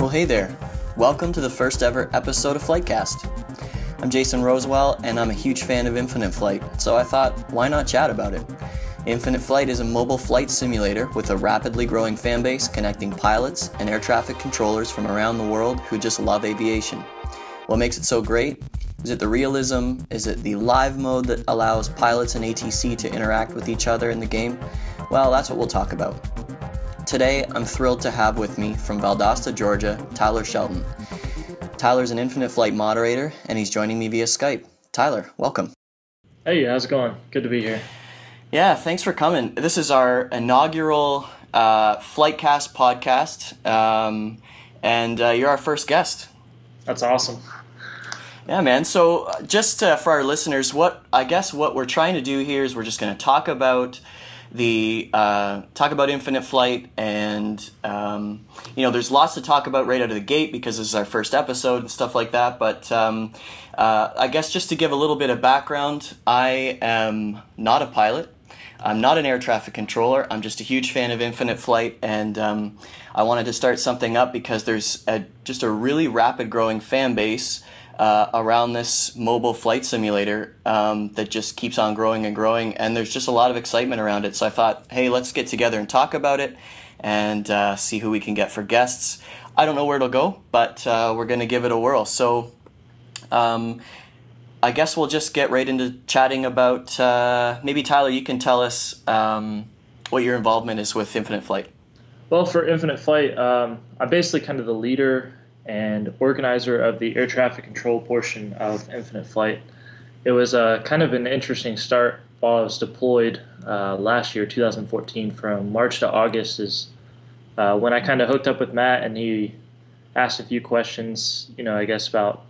Well, hey there. Welcome to the first ever episode of FlightCast. I'm Jason Rosewell, and I'm a huge fan of Infinite Flight, so I thought, why not chat about it? Infinite Flight is a mobile flight simulator with a rapidly growing fan base connecting pilots and air traffic controllers from around the world who just love aviation. What makes it so great? Is it the realism? Is it the live mode that allows pilots and ATC to interact with each other in the game? Well, that's what we'll talk about. Today, I'm thrilled to have with me from Valdosta, Georgia, Tyler Shelton. Tyler's an Infinite Flight Moderator, and he's joining me via Skype. Tyler, welcome. Hey, how's it going? Good to be here. Yeah, thanks for coming. This is our inaugural FlightCast podcast, and you're our first guest. That's awesome. Yeah, man. So just for our listeners, what we're trying to do here is we're just going to talk about Infinite Flight, and there's lots to talk about right out of the gate because this is our first episode and stuff like that. But I guess just to give a little bit of background, I am not a pilot. I'm not an air traffic controller. I'm just a huge fan of Infinite Flight, and I wanted to start something up because there's just a really rapid growing fan base around this mobile flight simulator that just keeps on growing and growing, and there's just a lot of excitement around it. So I thought, hey, let's get together and talk about it and see who we can get for guests. I don't know where it'll go, but we're going to give it a whirl. So I guess we'll just get right into chatting about, maybe Tyler, you can tell us what your involvement is with Infinite Flight. Well, for Infinite Flight, I'm basically kind of the leader and organizer of the air traffic control portion of Infinite Flight. It was kind of an interesting start while I was deployed last year, 2014, from March to August is when I kind of hooked up with Matt, and he asked a few questions, I guess about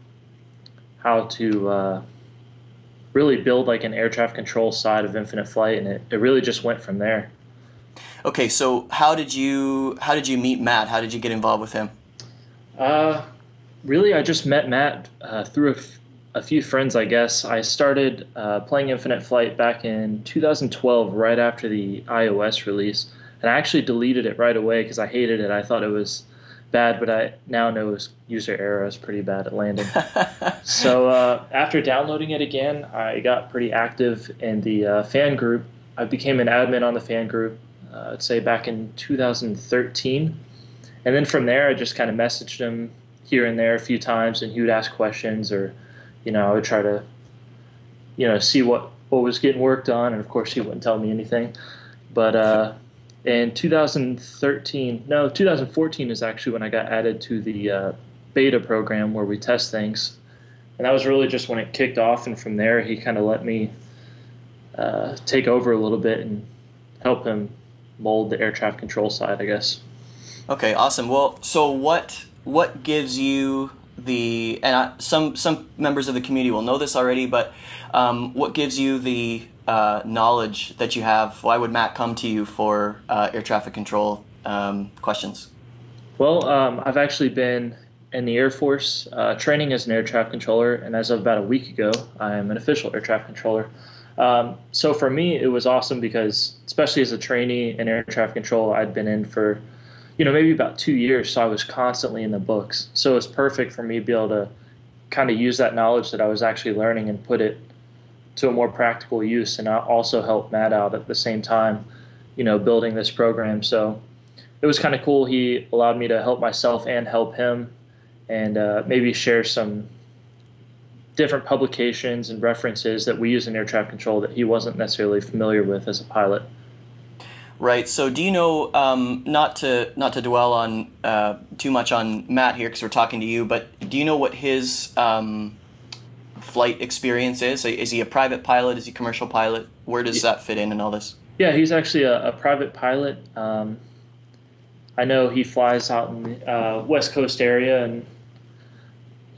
how to really build like an air traffic control side of Infinite Flight, and it really just went from there. Okay, so how did you meet Matt? How did you get involved with him? Really, I just met Matt through a few friends, I guess. I started playing Infinite Flight back in 2012, right after the iOS release, and I actually deleted it right away because I hated it. I thought it was bad, but I now know it was user error. I was pretty bad at landing. So after downloading it again, I got pretty active in the fan group. I became an admin on the fan group, I'd say back in 2013. And then from there, I just kind of messaged him here and there a few times, and he would ask questions, or, I would try to, see what was getting worked on. And of course, he wouldn't tell me anything. But in 2014 is actually when I got added to the beta program where we test things. And that was really just when it kicked off. And from there, he kind of let me take over a little bit and help him mold the air traffic control side, I guess. Okay, awesome. Well, so what gives you some members of the community will know this already, but what gives you the knowledge that you have? Why would Matt come to you for air traffic control questions? Well, I've actually been in the Air Force training as an air traffic controller, and as of about a week ago, I'm an official air traffic controller. So for me, it was awesome because, especially as a trainee in air traffic control, I'd been in for maybe about 2 years, so I was constantly in the books. So it's perfect for me to be able to kind of use that knowledge that I was actually learning and put it to a more practical use, and also help Matt out at the same time, building this program. So it was kind of cool. He allowed me to help myself and help him, and maybe share some different publications and references that we use in air traffic control that he wasn't necessarily familiar with as a pilot. Right. So do you know, not to dwell on too much on Matt here because we're talking to you, but do you know what his flight experience is? Is he a private pilot? Is he a commercial pilot? Where does that fit in all this? Yeah, he's actually a private pilot. I know he flies out in the West Coast area, and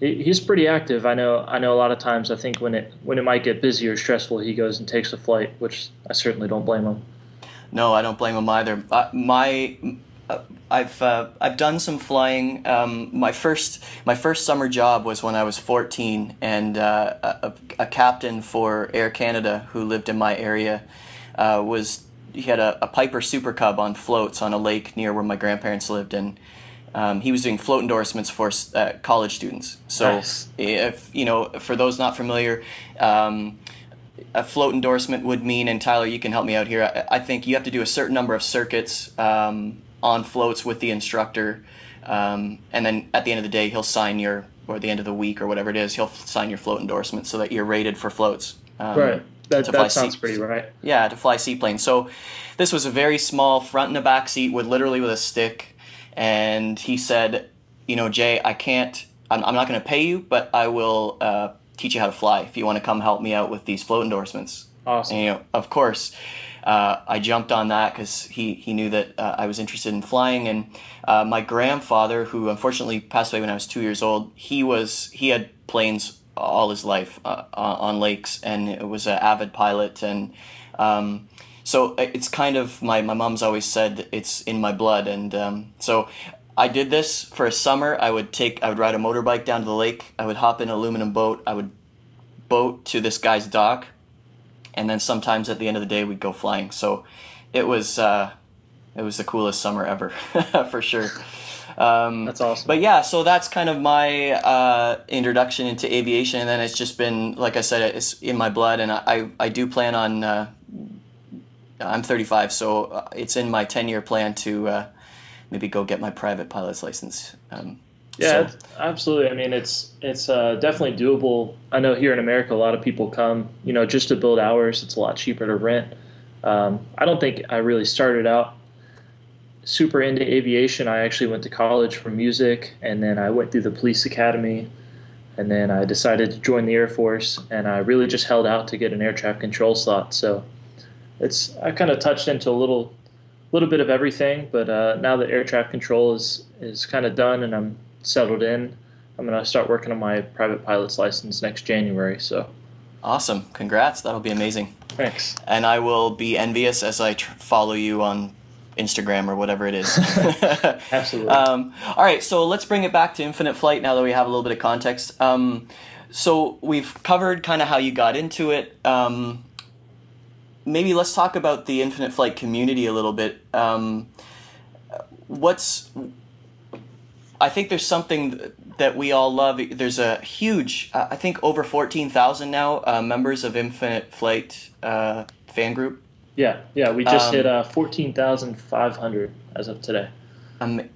he's pretty active. I know a lot of times, I think when it might get busy or stressful, he goes and takes a flight, which I certainly don't blame him. No, I don't blame him either. I've done some flying. My first summer job was when I was 14, and a captain for Air Canada who lived in my area he had a Piper Super Cub on floats on a lake near where my grandparents lived, and He was doing float endorsements for college students. So Nice. if, for those not familiar, a float endorsement would mean, and Tyler, you can help me out here, I think you have to do a certain number of circuits on floats with the instructor, and then at the end of the day, he'll sign or the end of the week or whatever it is, he'll sign your float endorsement so that you're rated for floats. Right. That sounds pretty right. Yeah, to fly seaplanes. So this was a very small front and a back seat with a stick, and he said, Jay, I'm not going to pay you, but I will teach you how to fly if you want to come help me out with these float endorsements. Awesome. And, of course, I jumped on that because he knew that I was interested in flying. And my grandfather, who unfortunately passed away when I was 2 years old, he had planes all his life on lakes, and it was an avid pilot. And so it's kind of, my mom's always said it's in my blood. And so I did this for a summer. I would ride a motorbike down to the lake. I would hop in an aluminum boat. I would boat to this guy's dock, and then sometimes at the end of the day we'd go flying. So it was the coolest summer ever, for sure. That's awesome. But yeah, so that's kind of my introduction into aviation, and then it's just been, like I said, it's in my blood, and I do plan on. I'm 35, so it's in my 10-year plan to maybe go get my private pilot's license. Yeah, absolutely. I mean, it's definitely doable. I know here in America, a lot of people come, just to build hours. It's a lot cheaper to rent. I don't think I really started out super into aviation. I actually went to college for music, and then I went through the police academy, and then I decided to join the Air Force, and I really just held out to get an air traffic control slot. So I kind of touched into a little bit of everything, but now that air traffic control is kind of done and I'm settled in, I'm going to start working on my private pilot's license next January. So awesome. Congrats. That'll be amazing. Thanks. And I will be envious as I follow you on Instagram or whatever it is. Absolutely. All right, so let's bring it back to Infinite Flight now that we have a little bit of context. So we've covered kind of how you got into it. Maybe let's talk about the Infinite Flight community a little bit. I think there's something that we all love. There's a huge, I think over 14,000 now members of Infinite Flight fan group. Yeah, we just hit 14,500 as of today.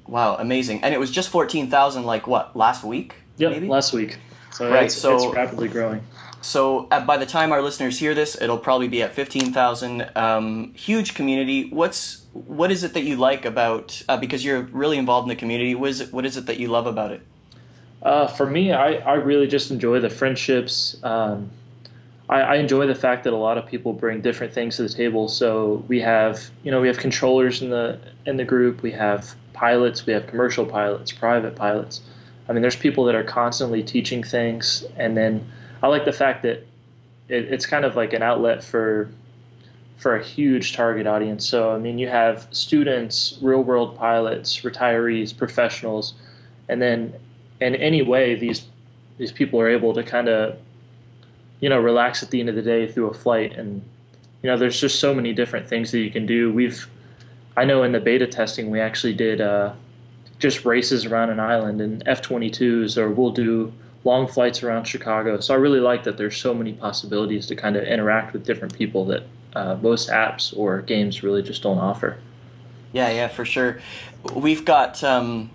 Wow, amazing. And it was just 14,000 last week? Yep, maybe? last week. So right, it's rapidly growing. So by the time our listeners hear this, it'll probably be at 15,000. Huge community. What is it that you like about, because you're really involved in the community, what is it that you love about it? For me, I really just enjoy the friendships. I enjoy the fact that a lot of people bring different things to the table. So we have controllers in the group. We have pilots. We have commercial pilots, private pilots. I mean, there's people that are constantly teaching things, and then I like the fact that it's kind of like an outlet for a huge target audience. So, I mean, you have students, real-world pilots, retirees, professionals, and then in any way these people are able to kind of, relax at the end of the day through a flight. And, there's just so many different things that you can do. I know in the beta testing we actually did just races around an island in F-22s, or we'll do long flights around Chicago. So I really like that there's so many possibilities to kind of interact with different people that most apps or games really just don't offer. Yeah, for sure. We've got in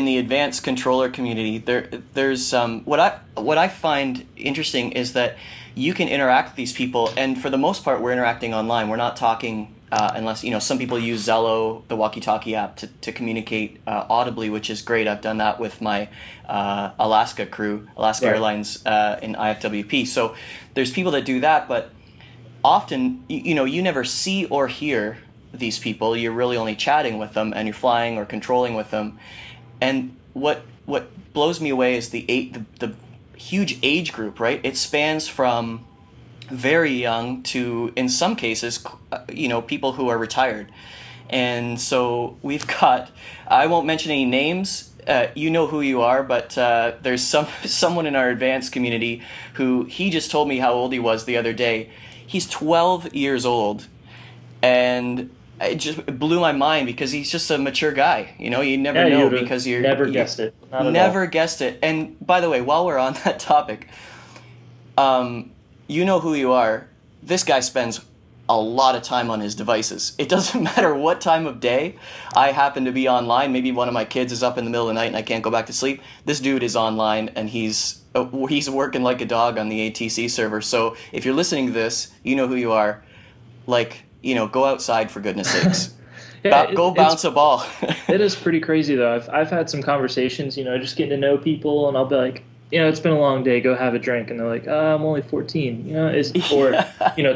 the advanced controller community, there's what I find interesting is that you can interact with these people, and for the most part, we're interacting online. We're not talking unless some people use Zello, the walkie-talkie app, to communicate audibly, which is great. I've done that with my Alaska crew, Alaska Airlines in IFWP. So there's people that do that, but often you never see or hear these people. You're really only chatting with them, and you're flying or controlling with them. And what blows me away is the huge age group, right? It spans from very young to, in some cases, people who are retired. And so we've got, I won't mention any names, you know who you are, but there's someone in our advanced community who, he just told me how old he was the other day. He's 12 years old, and it just blew my mind because he's just a mature guy. You know, you never Yeah, know you'd have because never guessed it. Not at never all. guessed it. And by the way, while we're on that topic, you know who you are. This guy spends a lot of time on his devices. It doesn't matter what time of day I happen to be online. Maybe one of my kids is up in the middle of the night and I can't go back to sleep. This dude is online and he's working like a dog on the ATC server. So if you're listening to this, you know who you are. Like, you know, go outside for goodness sakes. Yeah, Go bounce a ball. it is pretty crazy though. I've had some conversations, just getting to know people, and I'll be like, it's been a long day. Go have a drink, and they're like, I'm only 14.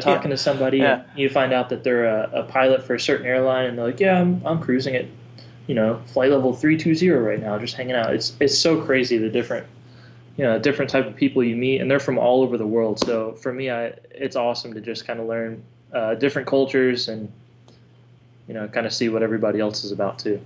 Talking to somebody, Yeah. and you find out that they're a pilot for a certain airline, and they're like, yeah, I'm cruising at, flight level 320 right now, just hanging out. It's so crazy the different type of people you meet, and they're from all over the world. So for me, it's awesome to just kind of learn different cultures and kind of see what everybody else is about too.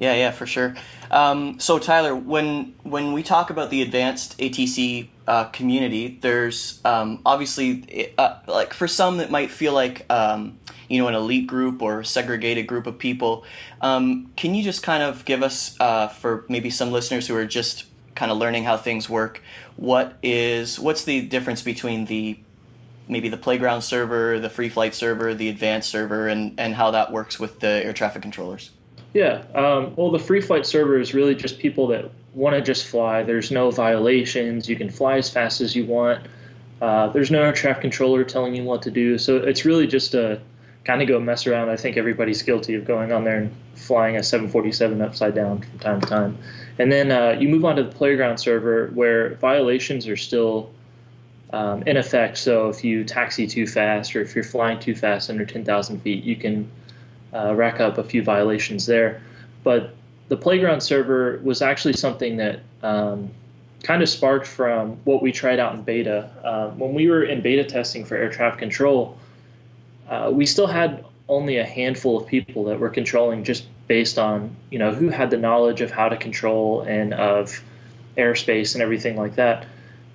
Yeah, for sure. So Tyler, when we talk about the advanced ATC community, there's obviously like for some that might feel like an elite group or a segregated group of people. Can you just kind of give us for maybe some listeners who are just kind of learning how things work, what's the difference between maybe the playground server, the free flight server, the advanced server, and how that works with the air traffic controllers? Yeah. Well, the free flight server is really just people that want to just fly. There's no violations. You can fly as fast as you want. There's no air traffic controller telling you what to do. So it's really just a kind of go mess around. I think everybody's guilty of going on there and flying a 747 upside down from time to time. And then you move on to the playground server where violations are still in effect. So if you taxi too fast or if you're flying too fast under 10,000 feet, you can rack up a few violations there. But the playground server was actually something that kind of sparked from what we tried out in beta. When we were in beta testing for air traffic control, we still had only a handful of people that were controlling just based on, who had the knowledge of how to control and of airspace and everything like that.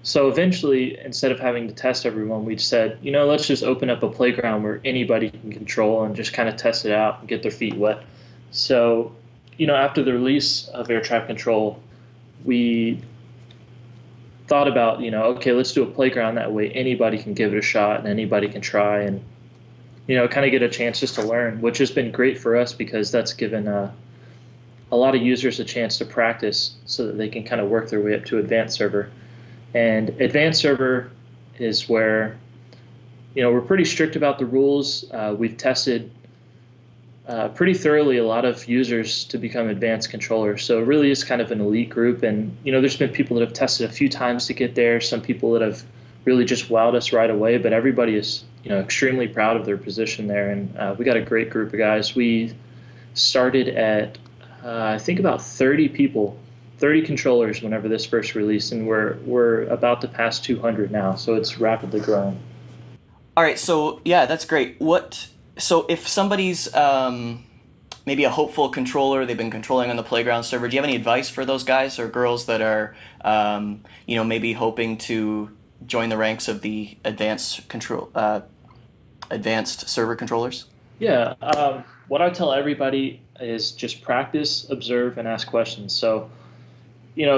So eventually, instead of having to test everyone, we said, let's just open up a playground where anybody can control and just kind of test it out and get their feet wet. So, after the release of air traffic control, we thought about, okay, let's do a playground. That way anybody can give it a shot and anybody can try and, kind of get a chance just to learn, which has been great for us because that's given a lot of users a chance to practice so that they can kind of work their way up to advanced server. And advanced server is where, we're pretty strict about the rules. We've tested pretty thoroughly a lot of users to become advanced controllers. So it really is kind of an elite group. And, there's been people that have tested a few times to get there, some people that have really just wowed us right away. But everybody is, extremely proud of their position there. And we got a great group of guys. We started at, I think, about 30 people. 30 controllers whenever this first released, and we're about to pass 200 now, so it's rapidly growing. All right, so yeah, that's great. So if somebody's maybe a hopeful controller, they've been controlling on the playground server, do you have any advice for those guys or girls that are maybe hoping to join the ranks of the advanced server controllers? Yeah, what I tell everybody is just practice, observe, and ask questions. So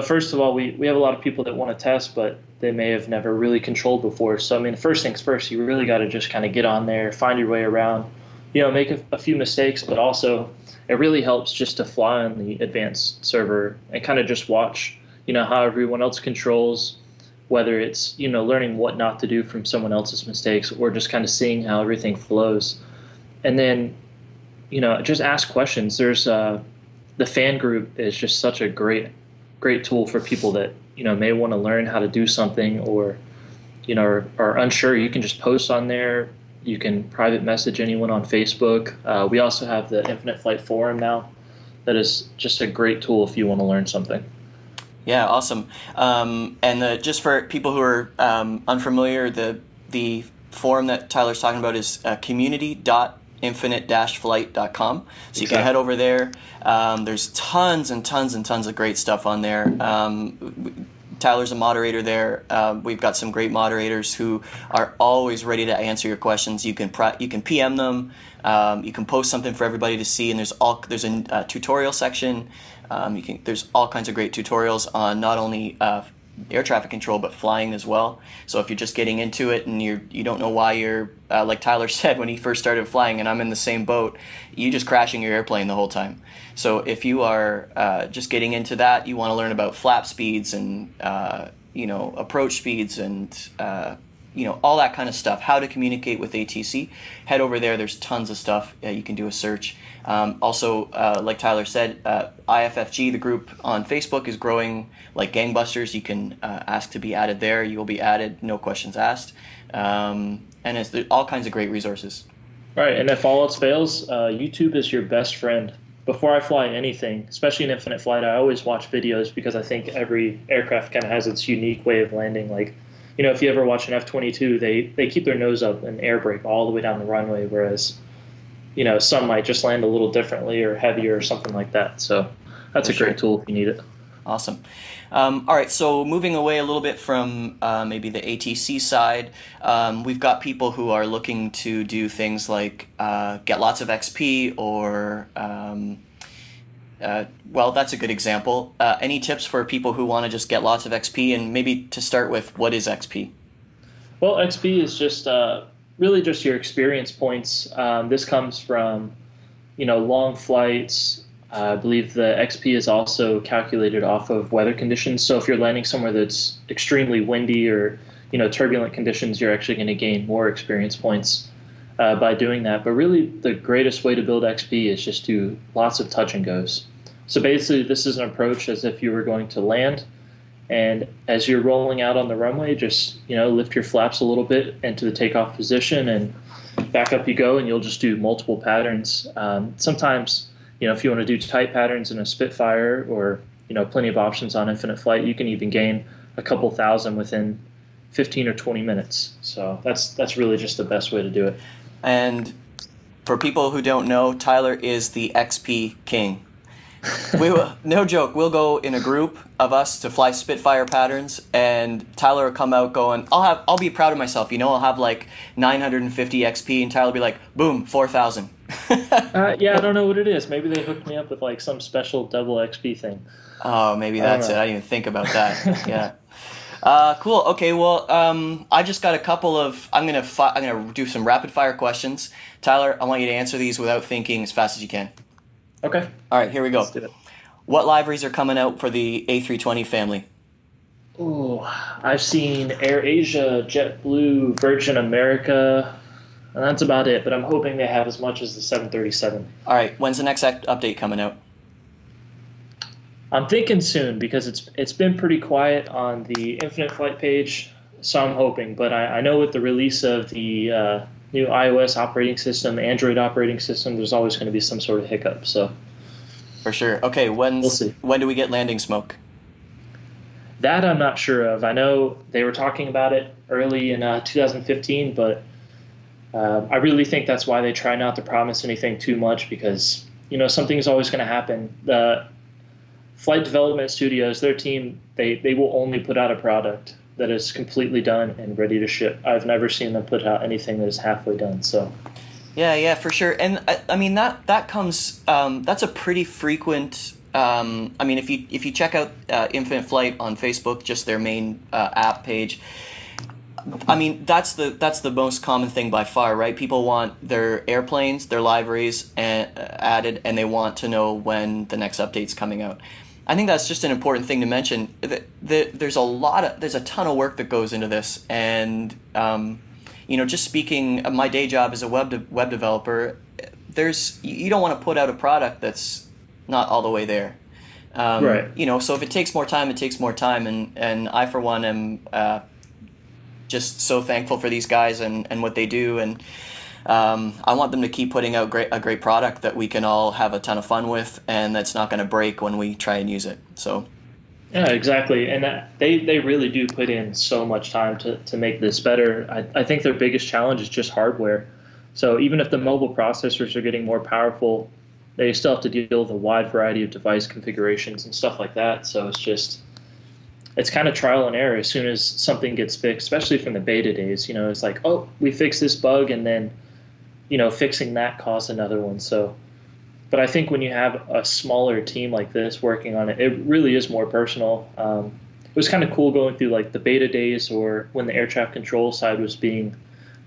first of all, we have a lot of people that want to test, but they may have never really controlled before. So, first things first, you really got to just kind of get on there, find your way around, make a few mistakes, but also it really helps just to fly on the advanced server and kind of just watch, how everyone else controls, whether it's, learning what not to do from someone else's mistakes or just kind of seeing how everything flows. And then, just ask questions. There's the fan group is just such a great tool for people that may want to learn how to do something or are unsure. You can just post on there. You can private message anyone on Facebook. We also have the Infinite Flight forum now. That is just a great tool if you want to learn something. Yeah, awesome. And just for people who are unfamiliar, the forum that Tyler's talking about is community.infinite-flight.com. So you can head over there. There's tons and tons and tons of great stuff on there. Tyler's a moderator there. We've got some great moderators who are always ready to answer your questions. You can PM them. You can post something for everybody to see, and there's a tutorial section. There's all kinds of great tutorials on not only air traffic control but flying as well. So if you're just getting into it and you don't know why you're like Tyler said when he first started flying, and I'm in the same boat, you just crashing your airplane the whole time. So if you are just getting into that, you want to learn about flap speeds and approach speeds and all that kind of stuff, how to communicate with ATC, head over there. There's tons of stuff. You can do a search. Also, like Tyler said, IFFG, the group on Facebook, is growing like gangbusters. You can ask to be added there. You will be added, no questions asked. And there's all kinds of great resources. Right, and if all else fails, YouTube is your best friend. Before I fly anything, especially in Infinite Flight, I always watch videos because I think every aircraft kind of has its unique way of landing. Like, if you ever watch an F-22, they keep their nose up and air brake all the way down the runway, whereas, some might just land a little differently or heavier or something like that. So that's a great tool if you need it. Awesome. All right, so moving away a little bit from maybe the ATC side, we've got people who are looking to do things like get lots of XP or, well, that's a good example. Any tips for people who want to just get lots of XP? And maybe to start with, what is XP? Well, XP is just really just your experience points. This comes from, long flights. I believe the XP is also calculated off of weather conditions. So if you're landing somewhere that's extremely windy or, turbulent conditions, you're actually going to gain more experience points by doing that. But really, the greatest way to build XP is just do lots of touch and goes. So basically, this is an approach as if you were going to land. And as you're rolling out on the runway, just, lift your flaps a little bit into the takeoff position and back up you go, and you'll just do multiple patterns. Sometimes, if you want to do tight patterns in a Spitfire or, plenty of options on Infinite Flight, you can even gain a couple thousand within 15 or 20 minutes. So that's really just the best way to do it. And for people who don't know, Tyler is the XP king. No joke, we'll go in a group of us to fly Spitfire patterns, and Tyler will come out going, I'll be proud of myself, I'll have like 950 XP, and Tyler will be like, boom, 4,000. Yeah, I don't know what it is. Maybe they hooked me up with like some special double XP thing. Oh, maybe that's it. I didn't even think about that. Yeah. Cool. Okay. Well, I just got a couple of. I'm gonna do some rapid fire questions. Tyler, I want you to answer these without thinking, as fast as you can. Okay. All right. Here we go. Let's do it. What liveries are coming out for the A320 family? Oh, I've seen AirAsia, JetBlue, Virgin America, and that's about it. But I'm hoping they have as much as the 737. All right. When's the next update coming out? I'm thinking soon because it's been pretty quiet on the Infinite Flight page, so I'm hoping. But I know with the release of the new iOS operating system, Android operating system, there's always going to be some sort of hiccup. So for sure. Okay, we'll see. When do we get landing smoke? That I'm not sure of. I know they were talking about it early in 2015, but I really think that's why they try not to promise anything too much because something is always going to happen. The flight development studios, their team, they will only put out a product that is completely done and ready to ship. I've never seen them put out anything that is halfway done. So, yeah, for sure. And I mean that comes that's a pretty frequent. I mean, if you check out Infinite Flight on Facebook, just their main app page. I mean, that's the most common thing by far, right? People want their airplanes, their liveries added, and they want to know when the next update's coming out. I think that's just an important thing to mention. There's a ton of work that goes into this, and just speaking of my day job as a web developer, you don't want to put out a product that's not all the way there. Right. So if it takes more time, it takes more time, and I for one am just so thankful for these guys and what they do, and I want them to keep putting out a great product that we can all have a ton of fun with, and that's not going to break when we try and use it. So, yeah, exactly, and they really do put in so much time to make this better. I think their biggest challenge is just hardware. So even if the mobile processors are getting more powerful, they still have to deal with a wide variety of device configurations and stuff like that. So it's just it's kind of trial and error as soon as something gets fixed, especially from the beta days. It's like, oh, we fixed this bug, and then, fixing that caused another one. So, but I think when you have a smaller team like this working on it, it really is more personal. It was kind of cool going through like the beta days or when the air traffic control side was being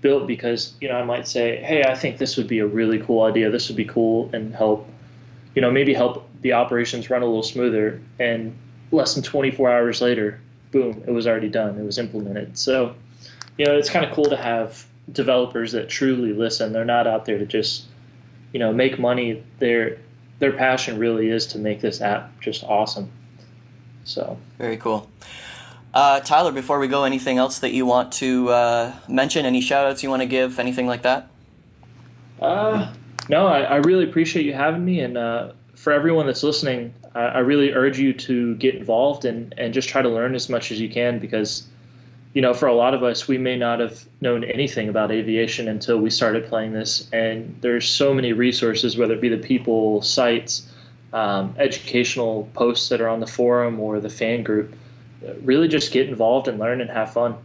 built, because, I might say, hey, I think this would be a really cool idea. This would be cool and help, maybe help the operations run a little smoother. And less than 24 hours later, boom, it was already done. It was implemented. So, it's kind of cool to have developers that truly listen. They're not out there to just, make money. Their passion really is to make this app just awesome. So very cool. Tyler, before we go, anything else that you want to mention? Any shout outs you want to give? Anything like that? No, I really appreciate you having me. And for everyone that's listening, I really urge you to get involved and just try to learn as much as you can, because, for a lot of us, we may not have known anything about aviation until we started playing this. And there's so many resources, whether it be the people, sites, educational posts that are on the forum or the fan group. Really just get involved and learn and have fun.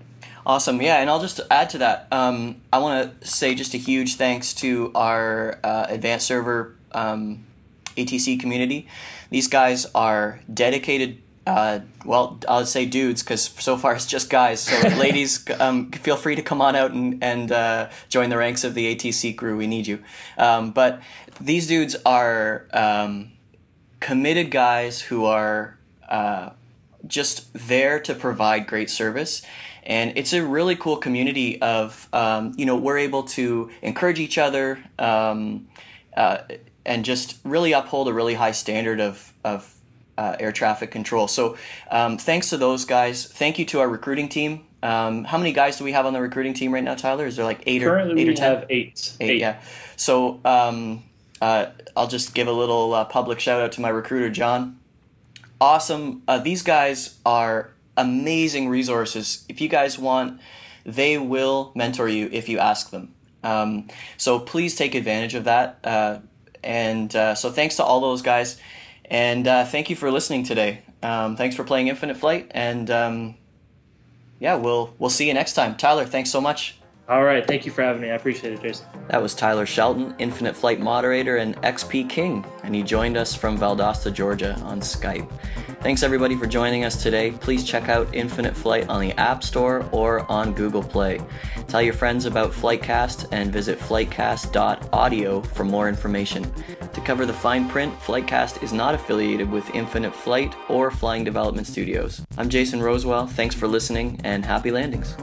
Awesome. Yeah, and I'll just add to that. I want to say just a huge thanks to our advanced server ATC community. These guys are dedicated, well, I'll say dudes, because so far it's just guys. So ladies, feel free to come on out and join the ranks of the ATC crew. We need you. But these dudes are committed guys who are just there to provide great service. And it's a really cool community of, we're able to encourage each other and just really uphold a really high standard of air traffic control. So thanks to those guys. Thank you to our recruiting team. How many guys do we have on the recruiting team right now, Tyler? Is there like eight or 10? Currently we have eight. Yeah. So I'll just give a little public shout out to my recruiter, John. Awesome. These guys are amazing resources. If you guys want, they will mentor you if you ask them. So please take advantage of that. So thanks to all those guys. And thank you for listening today. Thanks for playing Infinite Flight. And we'll see you next time. Tyler, thanks so much. All right. Thank you for having me. I appreciate it, Jason. That was Tyler Shelton, Infinite Flight Moderator and XP King, and he joined us from Valdosta, Georgia on Skype. Thanks everybody for joining us today. Please check out Infinite Flight on the App Store or on Google Play. Tell your friends about FlightCast and visit flightcast.audio for more information. To cover the fine print, FlightCast is not affiliated with Infinite Flight or Flying Development Studios. I'm Jason Rosewell. Thanks for listening and happy landings.